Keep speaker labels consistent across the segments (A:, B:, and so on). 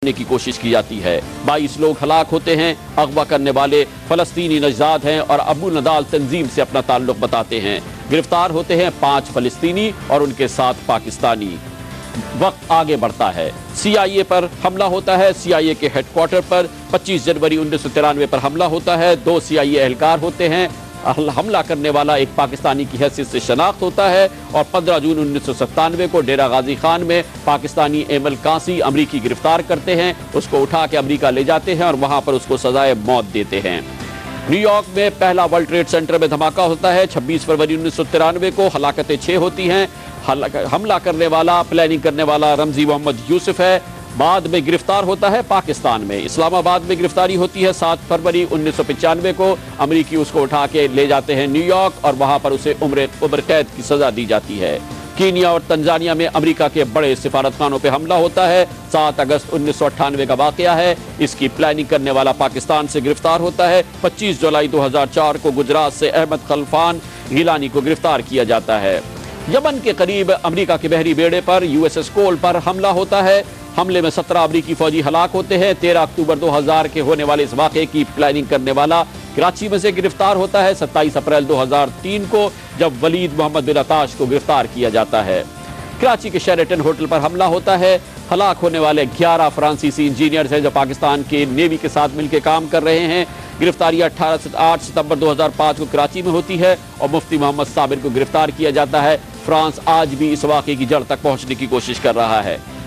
A: की कोशिश की जाती है। 22 लोग हलाक होते हैं। अगवा करने वाले फलस्तीनी नजदाद हैं और अबू नदाल तंजीम से अपना ताल्लुक बताते हैं। गिरफ्तार होते हैं 5 फलस्तीनी और उनके 7 पाकिस्तानी। वक्त आगे बढ़ता है। CIA पर हमला होता है। CIA के हेडक्वार्टर पर 25 जनवरी 1993 पर हमला होता है। 2 CIA एहलकार होते हैं। हमला करने वाला एक पाकिस्तानी की हैसियत से शनाख्त होता है और 15 जून 1997 को डेरा गाजी खान में पाकिस्तानी एमल कासी अमरीकी गिरफ्तार करते हैं। उसको उठा के अमरीका ले जाते हैं और वहां पर उसको सजाए मौत देते हैं। न्यूयॉर्क में पहला वर्ल्ड ट्रेड सेंटर में धमाका होता है। 26 फरवरी 1993 को हलाकतें 6 होती हैं। हमला करने वाला, प्लानिंग करने वाला रमजी मोहम्मद यूसुफ है। बाद में गिरफ्तार होता है पाकिस्तान में। इस्लामाबाद में गिरफ्तारी होती है 7 फरवरी 1995 को। अमरीकी उसको उठा के ले जाते हैं न्यूयॉर्क और वहां पर उसे उम्र कैद की सजा दी जाती है। कीनिया और तंजानिया में अमेरिका के बड़े सिफारतखानों पे हमला होता है। 7 अगस्त 1998 का वाकया है। इसकी प्लानिंग करने वाला पाकिस्तान से गिरफ्तार होता है। 25 जुलाई 2004 को गुजरात से अहमद खलफान गिलानी को गिरफ्तार किया जाता है। यमन के करीब अमेरिका के बहरी बेड़े पर USS कोल पर हमला होता है। हमले में 17 अमरीकी फौजी हलाक होते हैं। 13 अक्टूबर 2000 के होने वाले इस वाक़े की प्लानिंग करने वाला कराची में से गिरफ्तार होता है। 27 अप्रैल 2003 को जब वलीद मोहम्मद बिन अताश को गिरफ्तार किया जाता है। कराची के शेरेटन होटल पर हमला होता है। हलाक होने वाले 11 फ्रांसीसी इंजीनियर्स हैं जो पाकिस्तान के नेवी के साथ मिलकर काम कर रहे हैं। गिरफ्तारी 8 सितंबर 2005 को कराची में होती है और मुफ्ती मोहम्मद साबिर को गिरफ्तार किया जाता है। फ्रांस आज भी इस वाक़े की जड़ तक पहुंचने की कोशिश कर रहा है।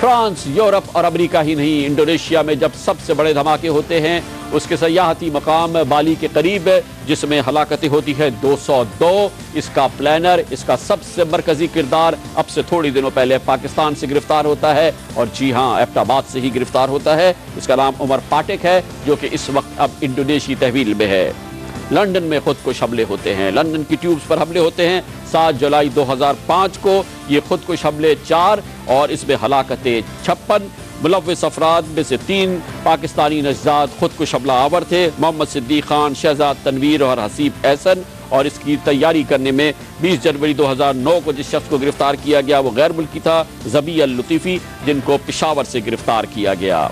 A: फ्रांस, यूरोप और अमेरिका ही नहीं, इंडोनेशिया में जब सबसे बड़े धमाके होते हैं उसके सयाहती मकाम बाली के करीब जिसमें हलाकतें होती है 202। इसका प्लानर, इसका सबसे मरकजी किरदार अब से थोड़ी दिनों पहले पाकिस्तान से गिरफ्तार होता है और जी हाँ, एबटाबाद से ही गिरफ्तार होता है। इसका नाम उमर पाटेक है जो कि इस वक्त अब इंडोनेशियाई तहवील में है। लंदन में खुदकुश हमले होते हैं। लंदन की ट्यूब्स पर हमले होते हैं 7 जुलाई 2005 को। ये खुदकुश हमले 4 और इसमें हलाकतें 56। मुलव्विस अफराद में से 3 पाकिस्तानी नजदाद खुदकुश हमला आवर थे। मोहम्मद सिद्दीक खान, शहजाद तनवीर और हसीब एहसन। और इसकी तैयारी करने में 20 जनवरी 2009 को जिस शख्स को गिरफ्तार किया गया वो गैर मुल्की था, ज़बी अल लतीफ़ी, जिनको पेशावर से गिरफ्तार किया गया।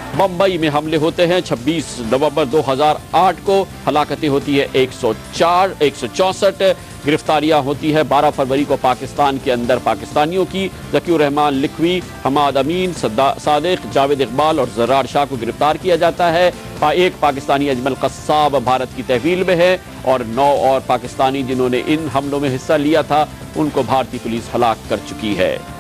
A: बम्बई में हमले होते हैं 26 नवंबर 2008 को। हलाकतें होती है 164। गिरफ्तारियां होती है 12 फरवरी को पाकिस्तान के अंदर पाकिस्तानियों की। ज़कीउर रहमान लिखवी, हमाद अमीन, सादिक, जावेद इकबाल और ज़रार शाह को गिरफ्तार किया जाता है। एक पाकिस्तानी अजमल कस्साब भारत की तहवील में है और 9 और पाकिस्तानी जिन्होंने इन हमलों में हिस्सा लिया था उनको भारतीय पुलिस हलाक कर चुकी है।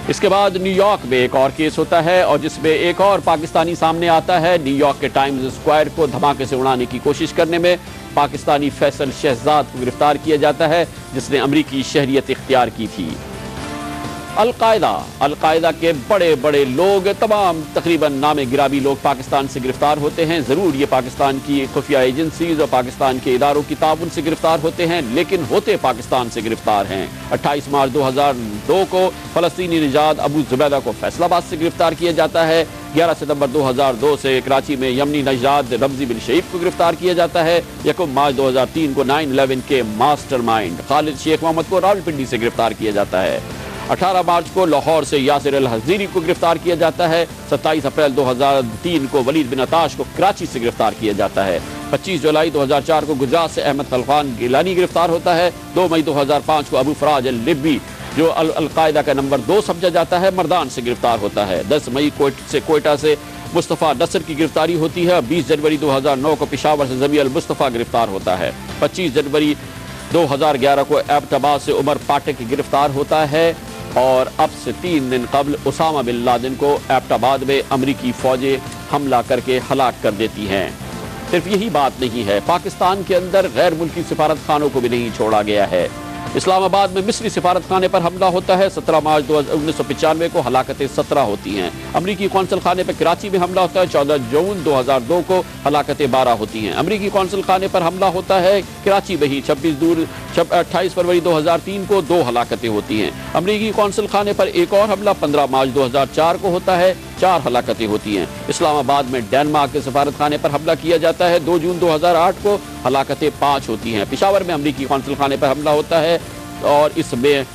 A: इसके बाद न्यूयॉर्क में एक और केस होता है और जिसमें एक और पाकिस्तानी सामने आता है। न्यूयॉर्क के टाइम्स स्क्वायर को धमाके से उड़ाने की कोशिश करने में पाकिस्तानी फैसल शहजाद को गिरफ्तार किया जाता है जिसने अमरीकी शहरियत इख्तियार की थी। अलकायदा के बड़े बड़े लोग, तमाम तकरीबन नामे गिराबी लोग पाकिस्तान से गिरफ्तार होते हैं। ज़रूर ये पाकिस्तान की खुफिया एजेंसीज और पाकिस्तान के इदारों की ताउन से गिरफ्तार होते हैं लेकिन होते पाकिस्तान से गिरफ्तार हैं। 28 मार्च 2002 को फलस्तीनी निजाद अबू जुबैदा को फैसलाबाद से गिरफ्तार किया जाता है। 11 सितंबर 2002 से कराची में यमनी नजाद रमजी बिन शईफ को गिरफ्तार किया जाता है। 1 मार्च 2003 को 9/11 के मास्टरमाइंड खालिद शेख मोहम्मद को रावलपिंडी से गिरफ्तार किया जाता है। 18 मार्च को लाहौर से यासिर अल हज़ीरी को गिरफ्तार किया जाता है। 27 अप्रैल 2003 को वलीद बिन अताश को कराची से गिरफ्तार किया जाता है। 25 जुलाई 2004 को गुजरात से अहमद खलफान गिलानी गिरफ्तार होता है। 2 मई 2005 को अबू फराज अल लिब्बी जो अल-कायदा का नंबर 2 समझा जाता है मर्दान से गिरफ्तार होता है। 10 मई कोयटा से मुस्तफ़ा नसर की गिरफ्तारी होती है। 20 जनवरी 2009 को पेशावर से ज़बी अल मुस्तफ़ा गिरफ्तार होता है। 25 जनवरी 2011 को एबटाबाद से उमर पाटेक गिरफ्तार होता है और अब से 3 दिन कबल उसामा बिन लादेन को एबटाबाद में अमरीकी फौजें हमला करके हलाक कर देती हैं। सिर्फ यही बात नहीं है, पाकिस्तान के अंदर गैर मुल्की सिफारत खानों को भी नहीं छोड़ा गया है। इस्लामाबाद में मिस्री सिफारत खाने पर हमला होता है। 17 मार्च 1995 को हलाकतें 17 होती हैं। अमरीकी कौंसल खाने पर कराची में हमला होता है। 14 जून 2002 को हलाकतें 12 होती हैं। अमरीकी कौंसल खाने पर हमला होता है कराची में ही। 28 फरवरी 2003 को 2 हलाकतें होती हैं। अमरीकी कौंसल खाने पर एक और हमला 15 मार्च 2004 को होता है। 4 हलाकतें होती हैं। इस्लामाबाद में डेनमार्क के सफारत खाने पर हमला किया जाता है। 2 जून 2008 को हलाकतें 5 होती हैं। पेशावर में अमरीकी कौंसल खाने पर हमला होता है और इसमें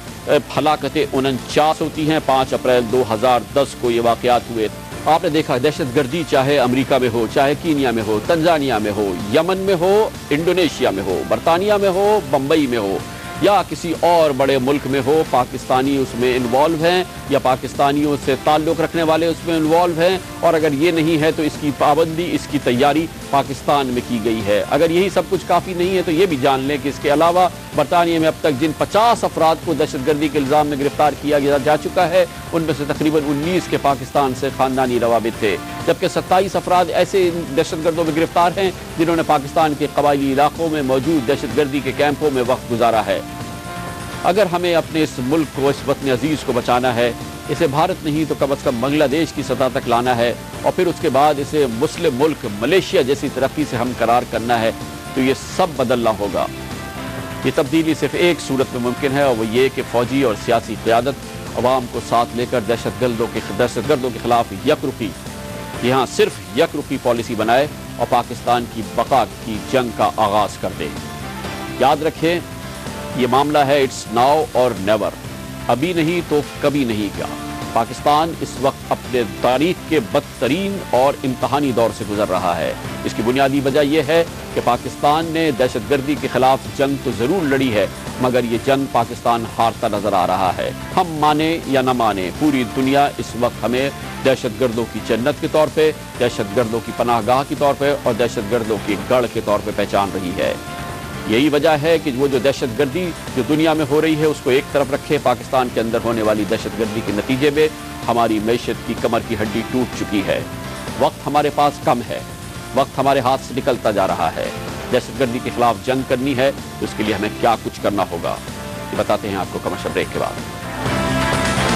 A: हलाकतें 49 होती हैं। 5 अप्रैल 2010 को ये वाक़यात हुए। आपने देखा दहशत गर्दी चाहे अमेरिका में हो, चाहे कीनिया में हो, तंजानिया में हो, यमन में हो, इंडोनेशिया में हो, बरतानिया में हो, बम्बई में हो या किसी और बड़े मुल्क में हो, पाकिस्तानी उसमें इन्वॉल्व हैं या पाकिस्तानियों से ताल्लुक़ रखने वाले उसमें इन्वॉल्व हैं। और अगर ये नहीं है तो इसकी पाबंदी, इसकी तैयारी पाकिस्तान में की गई है। अगर यही सब कुछ काफ़ी नहीं है तो ये भी जान लें कि इसके अलावा बरतानिया में अब तक जिन 50 अफराद को दहशतगर्दी के इल्ज़ाम में गिरफ्तार किया जा चुका है, उनमें से तकरीबन 19 के पाकिस्तान से ख़ानदानी रवाबित थे, जबकि 27 अफराद ऐसे दहशतगर्दों में गिरफ्तार हैं जिन्होंने पाकिस्तान के कबायली इलाकों में मौजूद दहशतगर्दी के कैंपों में वक्त गुजारा है। अगर हमें अपने इस मुल्क को, इस वतन अजीज़ को बचाना है, इसे भारत नहीं तो कम से कम बांग्लादेश की सतह तक लाना है और फिर उसके बाद इसे मुस्लिम मुल्क मलेशिया जैसी तरक्की से हमकरार करना है, तो ये सब बदलना होगा। ये तब्दीली सिर्फ एक सूरत में मुमकिन है और वो ये कि फ़ौजी और सियासी क़यादत अवाम को साथ लेकर दहशतगर्दों के खिलाफ यकरुखी, यहाँ सिर्फ यकरुखी पॉलिसी बनाए और पाकिस्तान की बका की जंग का आगाज़ कर दे। याद रखें, ये मामला है इट्स नाउ और नेवर, अभी नहीं तो कभी नहीं का। पाकिस्तान इस वक्त अपने तारीख के बदतरीन और इम्तहानी दौर से गुजर रहा है। इसकी बुनियादी वजह यह है कि पाकिस्तान ने दहशतगर्दी के खिलाफ जंग तो ज़रूर लड़ी है, मगर ये जंग पाकिस्तान हारता नज़र आ रहा है। हम माने या न माने, पूरी दुनिया इस वक्त हमें दहशतगर्दों की जन्नत के तौर पे, दहशतगर्दों की पनाहगाह के तौर पे और दहशतगर्दों की गढ़ के तौर पे पहचान रही है। यही वजह है कि वो जो दहशतगर्दी जो दुनिया में हो रही है उसको एक तरफ रखे, पाकिस्तान के अंदर होने वाली दहशतगर्दी के नतीजे में हमारी मैशत की कमर की हड्डी टूट चुकी है। वक्त हमारे पास कम है, वक्त हमारे हाथ से निकलता जा रहा है। दहशतगर्दी के खिलाफ जंग करनी है तो उसके लिए हमें क्या कुछ करना होगा, ये बताते हैं आपको कमर्शियल ब्रेक के बाद।